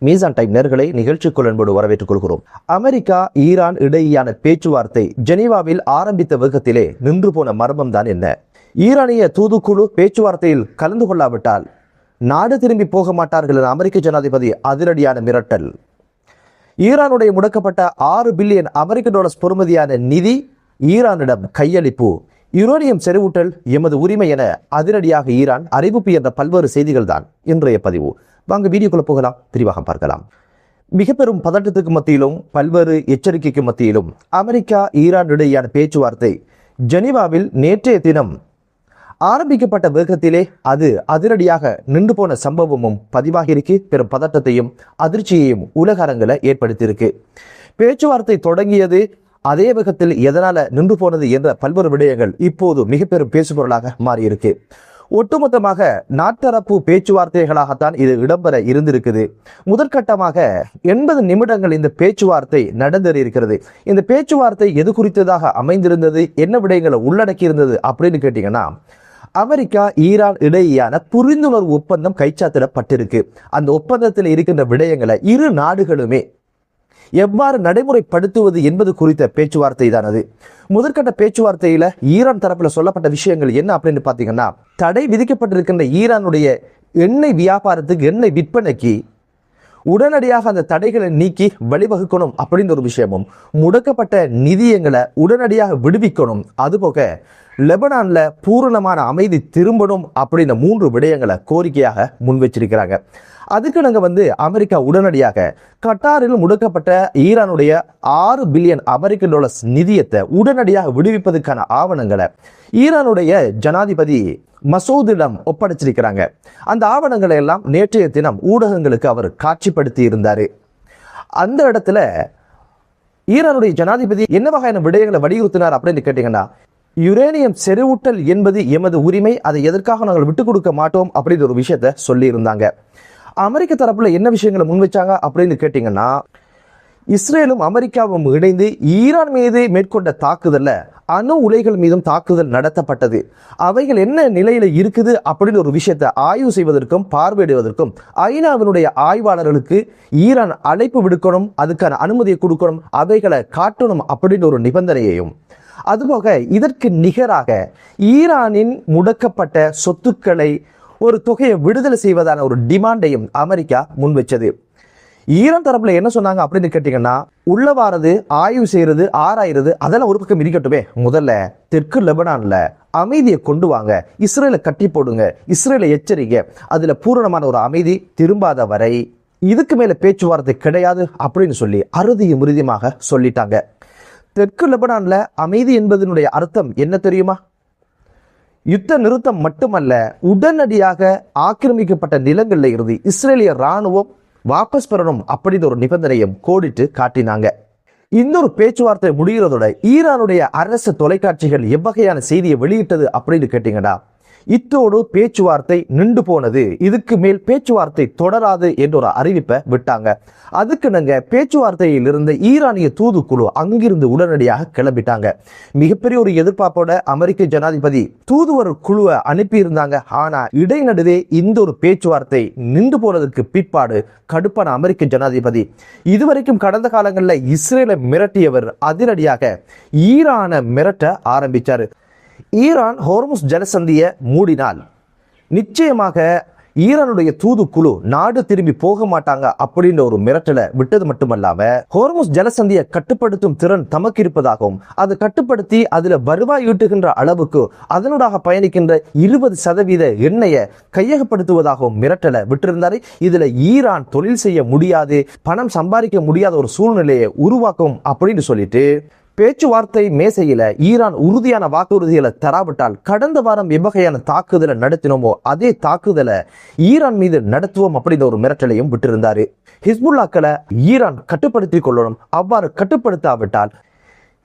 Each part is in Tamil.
மீசான் டைம் நேர்களை நிகழ்ச்சிக்குள் என்பது வரவேற்றுக் கொள்கிறோம். அமெரிக்கா ஈரான் இடையேயான பேச்சுவார்த்தை ஜெனீவாவில் ஆரம்பித்த வேகத்திலே நின்று போன மர்மம் தான் என்ன? ஈரானிய தூதுக்குழு பேச்சுவார்த்தையில் கலந்து கொள்ளாவிட்டால் நாடு திரும்பி போக மாட்டார்கள் என அமெரிக்க ஜனாதிபதி அதிரடியான மிரட்டல். ஈரானுடைய முடக்கப்பட்ட $6 பில்லியன் அமெரிக்க பொறுமதியான நிதி ஈரானிடம் கையளிப்பு. யுரேனியம் செறிவூட்டல் எமது உரிமை என அதிரடியாக ஈரான் அறிவிப்பு என்ற பல்வேறு செய்திகள் தான் இன்றைய பதிவு. வாங்க வீடியோக்குள்ள போகலாம், விரிவாக பார்க்கலாம். மிக பெரும் பதட்டத்துக்கு மத்தியிலும் பல்வேறு எச்சரிக்கைக்கு மத்தியிலும் அமெரிக்கா ஈரான் இடையேயான பேச்சுவார்த்தை ஜெனீவாவில் நேற்றைய தினம் ஆரம்பிக்கப்பட்ட வேகத்திலே அது அதிரடியாக நின்று போன சம்பவமும் பதிவாகி இருக்கு. பெரும் பதட்டத்தையும் அதிர்ச்சியையும் உலக அரங்கில் ஏற்படுத்தியிருக்கு. பேச்சுவார்த்தை தொடங்கியது அதே வேகத்தில் எதனால நின்று போனது என்ற பல்வேறு விடயங்கள் இப்போது மிக பெரும் பேசுபொருளாக மாறியிருக்கு. ஒட்டுமொத்தமாக நாட்டரப்பு பேச்சுவார்த்தைகளாகத்தான் இது இடம்பெற இருந்திருக்குது. முதற்கட்டமாக 80 நிமிடங்கள் இந்த பேச்சுவார்த்தை நடந்தேறியிருக்கிறது. இந்த பேச்சுவார்த்தை எது குறித்ததாக அமைந்திருந்தது, என்ன விடயங்களை உள்ளடக்கி இருந்தது அப்படின்னு கேட்டீங்கன்னா, அமெரிக்கா ஈரான் இடையேயான புரிந்துணர்வு ஒப்பந்தம் கைச்சாத்திடப்பட்டிருக்கு. அந்த ஒப்பந்தத்தில் இருக்கின்ற விடயங்களை இரு நாடுகளுமே எவ்வாறு நடைமுறைப்படுத்துவது என்பது குறித்த பேச்சுவார்த்தை தான் அது. முதற்கட்ட பேச்சுவார்த்தையில ஈரான் தரப்புல சொல்லப்பட்ட விஷயங்கள் என்ன அப்படின்னு பாத்தீங்கன்னா, தடை விதிக்கப்பட்டிருக்கின்ற ஈரானுடைய எண்ணெய் வியாபாரத்துக்கு, எண்ணெய் விற்பனைக்கு உடனடியாக அந்த தடைகளை நீக்கி வழிவகுக்கணும் அப்படின்ற ஒரு விஷயமும், முடக்கப்பட்ட நிதியங்களை உடனடியாக விடுவிக்கணும், அதுபோக லெபனான்ல பூரணமான அமைதி திரும்பணும் அப்படின்னு 3 விடயங்களை கோரிக்கையாக முன் வச்சிருக்கிறாங்க. அதுக்கு நாங்க அமெரிக்கா உடனடியாக கட்டாரில் முடக்கப்பட்ட ஈரானுடைய $6 பில்லியன் அமெரிக்க நிதியத்தை உடனடியாக விடுவிப்பதற்கான ஆவணங்களை ஈரானுடைய ஜனாதிபதி மசூதிடம் ஒப்படைச்சிருக்கிறாங்க. அந்த ஆவணங்களை எல்லாம் நேற்றைய தினம் ஊடகங்களுக்கு அவர் காட்சிப்படுத்தி இருந்தாரு. அந்த இடத்துல ஈரானுடைய ஜனாதிபதி என்ன வகையான விடயங்களை வலியுறுத்தினார் அப்படின்னு கேட்டீங்கன்னா, யுரேனியம் செறிவூட்டல் என்பது எமது உரிமை, அதை எதற்காக நாங்கள் விட்டுக் கொடுக்க மாட்டோம் அப்படின்ற ஒரு விஷயத்த சொல்லி இருந்தாங்க. அமெரிக்க தரப்புல என்ன விஷயங்களை முன் வச்சாங்க அப்படின்னு கேட்டீங்கன்னா, இஸ்ரேலும் அமெரிக்காவும் இணைந்து ஈரான் மீது மேற்கொண்ட தாக்குதல்ல அணு உலைகள் மீதும் தாக்குதல் நடத்தப்பட்டது. அவைகள் என்ன நிலையில இருக்குது அப்படின்னு ஒரு விஷயத்தை ஆய்வு செய்வதற்கும் பார்வையிடுவதற்கும் ஐநாவினுடைய ஆய்வாளர்களுக்கு ஈரான் அழைப்பு விடுக்கணும், அதுக்கான அனுமதியை கொடுக்கணும், அவைகளை காட்டணும் அப்படின்னு ஒரு நிபந்தனையையும், அதுபோக இதற்கு நிகராக ஈரானின் முடக்கப்பட்ட சொத்துக்களை ஒரு தொகையை விடுதலை செய்வதான ஒரு டிமாண்டையும் அமெரிக்கா முன் வச்சது. ஈரான் தரப்புல என்ன சொன்னாங்க அப்படின்னு கேட்டீங்கன்னா, உள்ளவாரது ஆய்வு செய்யறது, ஆராயிறது அதெல்லாம் ஒரு பக்கம் இருக்கட்டுமே, முதல்ல தெற்கு லெபனான்ல அமைதியை கொண்டு வாங்க, இஸ்ரேலை கட்டி போடுங்க, இஸ்ரேலை எச்சரிக்கை, அதுல பூரணமான ஒரு அமைதி திரும்பாத வரை இதுக்கு மேல பேச்சுவார்த்தை கிடையாது அப்படின்னு சொல்லி அறுதியும் உறுதியமாக சொல்லிட்டாங்க. தெற்கு லெபனான்ல அமைதி என்பதனுடைய அர்த்தம் என்ன தெரியுமா? யுத்த நிறுத்தம் மட்டுமல்ல, உடனடியாக ஆக்கிரமிக்கப்பட்ட நிலங்கள்ல இருந்து இஸ்ரேலிய ராணுவம் வாபஸ் பெறணும் அப்படின்ற ஒரு நிபந்தனையும் கோடிட்டு காட்டினாங்க. இன்னொரு பேச்சுவார்த்தை முடிகிறதோட ஈரானுடைய அரசு தொலைக்காட்சிகள் எவ்வகையான செய்தியை வெளியிட்டது அப்படின்னு கேட்டீங்கன்னா, இத்தோடு பேச்சுவார்த்தை நின்று போனது, இதுக்கு மேல் பேச்சுவார்த்தை தொடராது என்ற ஒரு அறிவிப்பை விட்டாங்க. அதுக்கு நாங்க பேச்சுவார்த்தையில் இருந்த ஈரானிய தூதுக்குழு அங்கிருந்து உடனடியாக கிளம்பிட்டாங்க. மிகப்பெரிய ஒரு எதிர்பார்ப்போட அமெரிக்க ஜனாதிபதி தூதுவர் குழுவை அனுப்பியிருந்தாங்க. ஆனா இடைநடுவே இந்த ஒரு பேச்சுவார்த்தை நின்று போனதற்கு பிற்பாடு கடுப்பான அமெரிக்க ஜனாதிபதி இதுவரைக்கும் கடந்த காலங்களில் இஸ்ரேலை மிரட்டியவர் அதிரடியாக ஈரானை மிரட்ட ஆரம்பிச்சாரு. ஈரான் ஹோர்முஸ் ஜலசந்தியை மூடினால் நிச்சயமாக ஈரானுடைய தூதுக்குழு நாடு திரும்பி போக மாட்டாங்க அப்படின்ற ஒரு மிரட்டலை விட்டது மட்டுமல்லாம, ஹோர்முஸ் ஜலசந்தியை கட்டுப்படுத்தும் திறன் தமக்கு இருப்பதாகவும், அதை கட்டுப்படுத்தி அதுல வருவாய் ஈட்டுகின்ற அளவுக்கு அதனூடாக பயணிக்கின்ற 20% எண்ணெயை கையகப்படுத்துவதாகவும் மிரட்டலை விட்டிருந்தாரு. இதுல ஈரான் தொழில் செய்ய முடியாது, பணம் சம்பாதிக்க முடியாத ஒரு சூழ்நிலையை உருவாக்கும் அப்படின்னு சொல்லிட்டு பேச்சுவார்த்தை மேசையில ஈரான் உறுதியான வாக்குறுதிகளை தராவிட்டால் கடந்த வாரம் எவ்வகையான தாக்குதலை நடத்தினோமோ அதே தாக்குதலை ஈரான் மீது நடத்துவோம் அப்படின்ற ஒரு மிரட்டலையும் விட்டிருந்தாரு. ஹிஸ்புல்லாக்களை ஈரான் கட்டுப்படுத்திக் கொள்ளணும், அவ்வாறு கட்டுப்படுத்தாவிட்டால்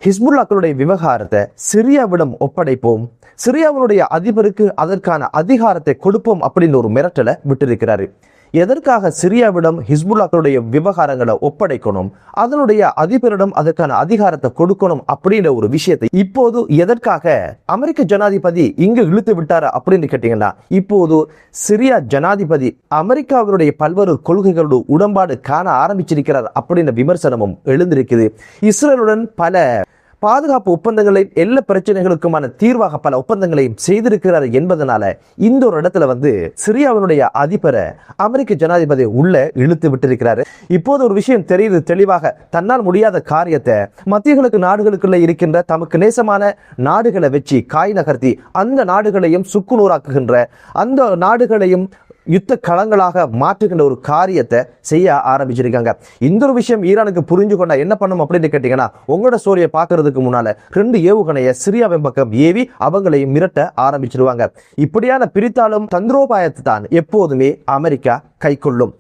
ஹிஸ்புல்லாக்களுடைய விவகாரத்தை சிரியாவிடம் ஒப்படைப்போம், சிரியாவுடைய அதிபருக்கு அதற்கான அதிகாரத்தை கொடுப்போம் அப்படின்னு ஒரு மிரட்டலை விட்டிருக்கிறாரு. எதற்காக சிரியாவிடம் ஹிஸ்புல்லாக்களுடைய விவகாரங்களை ஒப்படைக்கணும், அதனுடைய அதிபரிடம் அதற்கான அதிகாரத்தை கொடுக்கணும் அப்படின்ற ஒரு விஷயத்தை இப்போது எதற்காக அமெரிக்க ஜனாதிபதி இங்கு இழுத்து விட்டாரு அப்படின்னு கேட்டீங்கன்னா, இப்போது சிரியா ஜனாதிபதி அமெரிக்காவினுடைய பல்வேறு கொள்கைகளோடு உடன்பாடு காண ஆரம்பிச்சிருக்கிறார் அப்படின்ற விமர்சனமும் எழுந்திருக்குது. இஸ்ரேலுடன் பல பாதுகாப்பு ஒப்பந்தங்களை எல்லா பிரச்சனைகளுக்குமான தீர்வாக பல ஒப்பந்தங்களையும் செய்திருக்கிறார் என்பதனால இந்த ஒரு இடத்துல சிரியாவினுடைய அதிபரை அமெரிக்க ஜனாதிபதி உள்ள இழுத்து விட்டிருக்கிறாரு. இப்போது ஒரு விஷயம் தெரியுது தெளிவாக, தன்னால் முடியாத காரியத்தை மத்திய கிழக்கு நாடுகளுக்குள்ள இருக்கின்ற தமக்கு நேசமான நாடுகளை வச்சு காய் நகர்த்தி அந்த நாடுகளையும் சுக்குநூறாக்குகின்ற, அந்த நாடுகளையும் யுத்த களங்களாக மாற்றுகின்ற ஒரு காரியத்தை செய்ய ஆரம்பிச்சிருக்காங்க. இந்த ஒரு விஷயம் ஈரானுக்கு புரிஞ்சு கொண்டா என்ன பண்ணும் அப்படின்னு கேட்டீங்கன்னா, உங்களோட ஸ்டோரியை பார்க்கறதுக்கு முன்னால 2 ஏவுகணையை சிரியாவின் பக்கம் ஏவி அவங்களையும் மிரட்ட ஆரம்பிச்சிருவாங்க. இப்படியான பிரித்தாலும் தந்திரோபாயத்தை தான் எப்போதுமே அமெரிக்கா கைக்கொள்ளும்.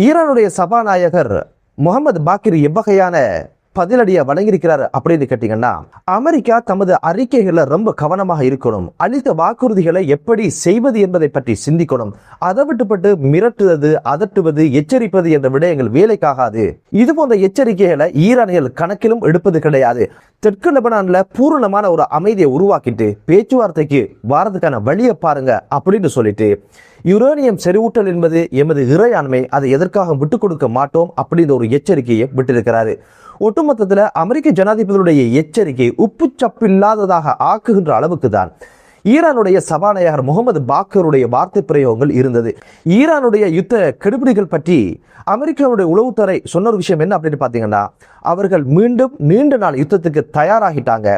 ஈரானுடைய சபாநாயகர் முகமது பாக்கிர் எவ்வகையான பதிலடியை வழங்கியிருக்கிறார் அப்படின்னு கேட்டீங்கன்னா, அமெரிக்கா தமது அறிக்கைகளை ரொம்ப கவனமாக இருக்கணும், அளித்த வாக்குறுதிகளை எப்படி செய்வது என்பதை பற்றி சிந்திக்கணும், அதை விட்டுப்பட்டு மிரட்டுவது, அதட்டுவது, எச்சரிப்பது என்ற விடயங்கள் வேலைக்காகாது. இது போன்ற எச்சரிக்கைகளை ஈரானியல் கணக்கிலும் எடுப்பது கிடையாது. தெற்கு லெபனான்ல பூரணமான ஒரு அமைதியை உருவாக்கிட்டு பேச்சுவார்த்தைக்கு வாரதுக்கான வழியை பாருங்க அப்படின்னு சொல்லிட்டு, யுரேனியம் செறிவூட்டல் என்பது எமது இறையாண்மை, அதை எதற்காக விட்டுக் கொடுக்க மாட்டோம் அப்படின்ற ஒரு எச்சரிக்கையை விட்டிருக்கிறாரு. ஒட்டுமொத்தத்தில் அமெரிக்க ஜனாதிபதியுடைய எச்சரிக்கை உப்பு சப்பில்லாததாக ஆக்குகின்ற அளவுக்கு தான் ஈரானுடைய சபாநாயகர் முகமது பாக்கருடைய வார்த்தை பிரயோகங்கள் இருந்தது. ஈரானுடைய யுத்த கெடுபிடிகள் பற்றி அமெரிக்காவுடைய உளவுத்துறை சொன்ன ஒரு விஷயம் என்ன அப்படின்னு பார்த்தீங்கன்னா, அவர்கள் மீண்டும் நீண்ட நாள் யுத்தத்துக்கு தயாராகிட்டாங்க.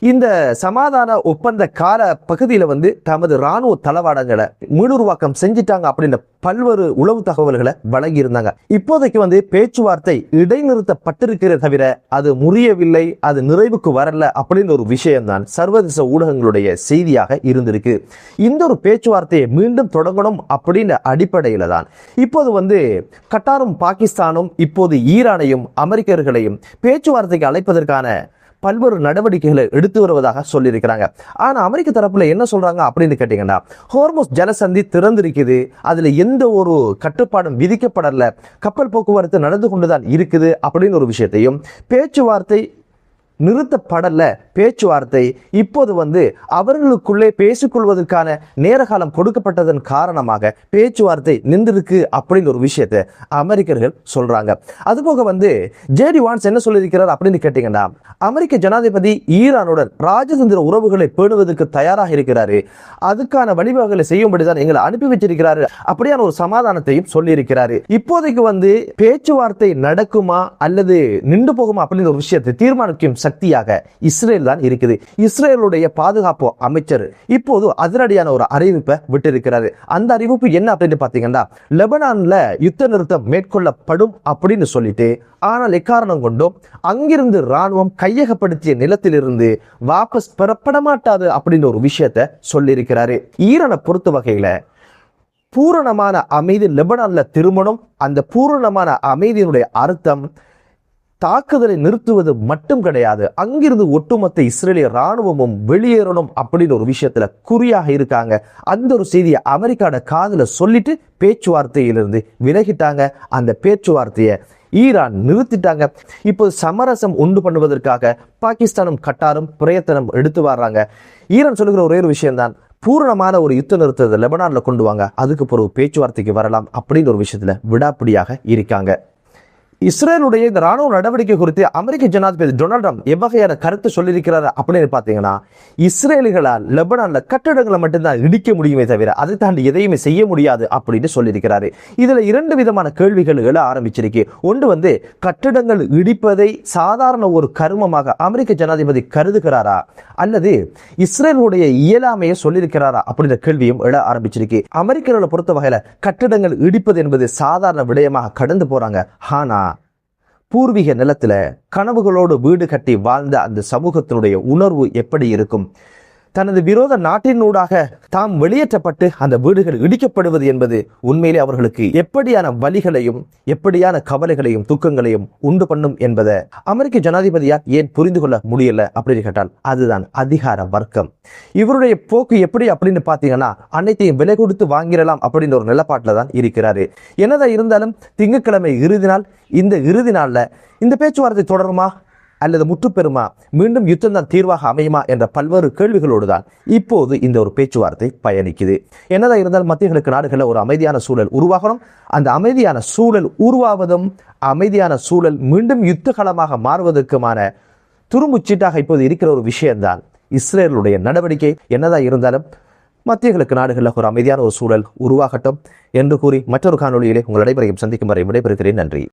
இந்த சமாதான ஒப்பந்த கால பகுதியில் தமது இராணுவ தளவாடங்களை மீளுருவாக்கம் செஞ்சிட்டாங்க அப்படின்ற பல்வேறு உளவு தகவல்களை வழங்கி இருந்தாங்க. இப்போதைக்கு பேச்சுவார்த்தை இடைநிறுத்தப்பட்டிருக்கிற தவிர அது முறியவில்லை, அது நிறைவுக்கு வரல அப்படின்னு ஒரு விஷயம்தான் சர்வதேச ஊடகங்களுடைய செய்தியாக இருந்திருக்கு. இந்த ஒரு பேச்சுவார்த்தையை மீண்டும் தொடங்கணும் அப்படின்ற அடிப்படையில தான் இப்போது கட்டாரும் பாகிஸ்தானும் இப்போது ஈரானையும் அமெரிக்கர்களையும் பேச்சுவார்த்தைக்கு அழைப்பதற்கான பல்வேறு நடவடிக்கைகளை எடுத்து வருவதாக சொல்லியிருக்கிறாங்க. ஆனா அமெரிக்க தரப்புல என்ன சொல்றாங்க அப்படின்னு கேட்டீங்கன்னா, ஹோர்முஸ் ஜலசந்தி திறந்திருக்குது, அதுல எந்த ஒரு கட்டுப்பாடும் விதிக்கப்படல, கப்பல் போக்குவரத்து நடந்து கொண்டுதான் இருக்குது அப்படின்னு ஒரு விஷயத்தையும், பேச்சுவார்த்தை நிறுத்தப்படல, பேச்சுவார்த்தை இப்போது அவர்களுக்குள்ளே பேசிக்கொள்வதற்கான நேரகாலம் கொடுக்கப்பட்டதன் காரணமாக பேச்சுவார்த்தை நின்றிருக்கு அப்படின்னு ஒரு விஷயத்தை அமெரிக்கர்கள் சொல்றாங்க. அதுபோக ஜேடி வான்ஸ் என்ன சொல்லியிருக்கிறார் அப்படின்னு கேட்டீங்கன்னா, அமெரிக்க ஜனாதிபதி ஈரானுடன் ராஜதந்திர உறவுகளை பேணுவதற்கு தயாராக இருக்கிறாரு, அதுக்கான வழிவகைகளை செய்யும்படிதான் எங்களை அனுப்பி வச்சிருக்கிறாரு அப்படியான ஒரு சமாதானத்தையும் சொல்லியிருக்கிறாரு. இப்போதைக்கு பேச்சுவார்த்தை நடக்குமா அல்லது நின்று போகுமா அப்படின்னு ஒரு விஷயத்தை தீர்மானிக்கும் சக்தியாக இஸ்ரேல் தான் இருக்குது. இஸ்ரேலுடைய பாதுகாப்பு அமைச்சர் இப்போது அதிரடியான ஒரு அறிவிப்பை விட்டிருக்கிறாரு. அந்த அறிவிப்பு என்ன அப்படின்னு பாத்தீங்கன்னா, லெபனான்ல யுத்த நிறுத்தம் மேற்கொள்ளப்படும் அப்படின்னு சொல்லிட்டு, ஆனால் எக்காரணம் கொண்டும் அங்கிருந்து ராணுவம் கையகப்படுத்திய நிலத்திலிருந்து வாபஸ் பெறப்பட மாட்டாது அப்படின்னு ஒரு விஷயத்தை சொல்லியிருக்கிறாரு. ஈரானை பொறுத்த வகையில பூரணமான அமைதி லெபனான்ல திருமணம். அந்த பூரணமான அமைதியினுடைய அர்த்தம் தாக்குதலை நிறுத்துவது மட்டும் கிடையாது, அங்கிருந்து ஒட்டுமொத்த இஸ்ரேலிய ராணுவமும் வெளியேறணும் அப்படின்னு ஒரு விஷயத்துல குறியாக இருக்காங்க. அந்த ஒரு செய்தியை அமெரிக்காவோட காதுல சொல்லிட்டு பேச்சுவார்த்தையிலிருந்து விலகிட்டாங்க. அந்த பேச்சுவார்த்தையை ஈரான் நிறுத்திட்டாங்க. இப்போ சமரசம் உண்டு பண்ணுவதற்காக பாகிஸ்தானும் கட்டாரும் பிரயத்தனம் எடுத்து வர்றாங்க. ஈரான் சொல்லுகிற ஒரே ஒரு விஷயம்தான், பூரணமான ஒரு யுத்த நிறுத்தத்தை லெபனான்ல கொண்டு வாங்க, அதுக்கு பிறகு பேச்சுவார்த்தைக்கு வரலாம் அப்படின்னு ஒரு விஷயத்துல விடாப்பிடியாக இருக்காங்க. இஸ்ரேலுடைய இந்த ராணுவ நடவடிக்கை குறித்து அமெரிக்க ஜனாதிபதி டொனால்ட் ட்ரம்ப் எவ்வகையான கருத்து சொல்லியிருக்கிறார் அப்படின்னு பார்த்தீங்கன்னா, இஸ்ரேலிகளால் லெபனான்ல கட்டடங்களை மட்டும்தான் இடிக்க முடியுமே தவிர அதை தாண்டி எதையுமே செய்ய முடியாது அப்படின்னு சொல்லியிருக்கிறாரு. இதுல 2 விதமான கேள்விகள் எழ ஆரம்பிச்சிருக்கு. ஒன்று கட்டடங்கள் இடிப்பதை சாதாரண ஒரு கருமமாக அமெரிக்க ஜனாதிபதி கருதுகிறாரா அல்லது இஸ்ரேலுடைய இயலாமையை சொல்லியிருக்கிறாரா அப்படின்ற கேள்வியும் எழ ஆரம்பிச்சிருக்கு. அமெரிக்கர்களை பொறுத்த வகையில கட்டடங்கள் இடிப்பது என்பது சாதாரண விடயமாக கடந்து போறாங்க. ஆனா பூர்வீக நிலத்துல கனவுகளோடு வீடு கட்டி வாழ்ந்த அந்த சமூகத்தினுடைய உணர்வு எப்படி இருக்கும்? தனது விரோத நாட்டினூடாக தாம் வெளியேற்றப்பட்டு அந்த வீடுகள் இடிக்கப்படுவது என்பது உண்மையிலே அவர்களுக்கு எப்படியான வலிகளையும் எப்படியான கவலைகளையும் துக்கங்களையும் உண்டு பண்ணும் என்பதை அமெரிக்க ஜனாதிபதியால் ஏன் புரிந்து கொள்ள முடியல அப்படின்னு கேட்டால் அதுதான் அதிகார வர்க்கம். இவருடைய போக்கு எப்படி அப்படின்னு பார்த்தீங்கன்னா அனைத்தையும் விலை கொடுத்து வாங்கிடலாம் அப்படின்ற ஒரு நிலப்பாட்டில் தான் இருக்கிறாரு. என்னதான் இருந்தாலும் திங்கட்கிழமை இறுதி நாள், இந்த இறுதி நாளில் இந்த பேச்சுவார்த்தை தொடருமா அல்லது முற்றுப்பெறுமா, மீண்டும் யுத்தம் தான் தீர்வாக அமையுமா என்ற பல்வேறு கேள்விகளோடு தான் இப்போது இந்த ஒரு பேச்சுவார்த்தை பயணிக்குது. என்னதான் இருந்தாலும் மத்திய கிழக்கு நாடுகளில் ஒரு அமைதியான சூழல் உருவாகணும். அந்த அமைதியான சூழல் உருவாவதும் அமைதியான சூழல் மீண்டும் யுத்த களமாக மாறுவதற்குமான துரும்புச்சீட்டாக இப்போது இருக்கிற ஒரு விஷயம்தான் இஸ்ரேலுடைய நடவடிக்கை. என்னதான் இருந்தாலும் மத்திய கிழக்கு நாடுகளில் ஒரு அமைதியான ஒரு சூழல் உருவாகட்டும் என்று கூறி மற்றொரு காணொலியிலே உங்கள் அனைவரையும் சந்திக்கும் வரை விடைபெறுகிறேன். நன்றி.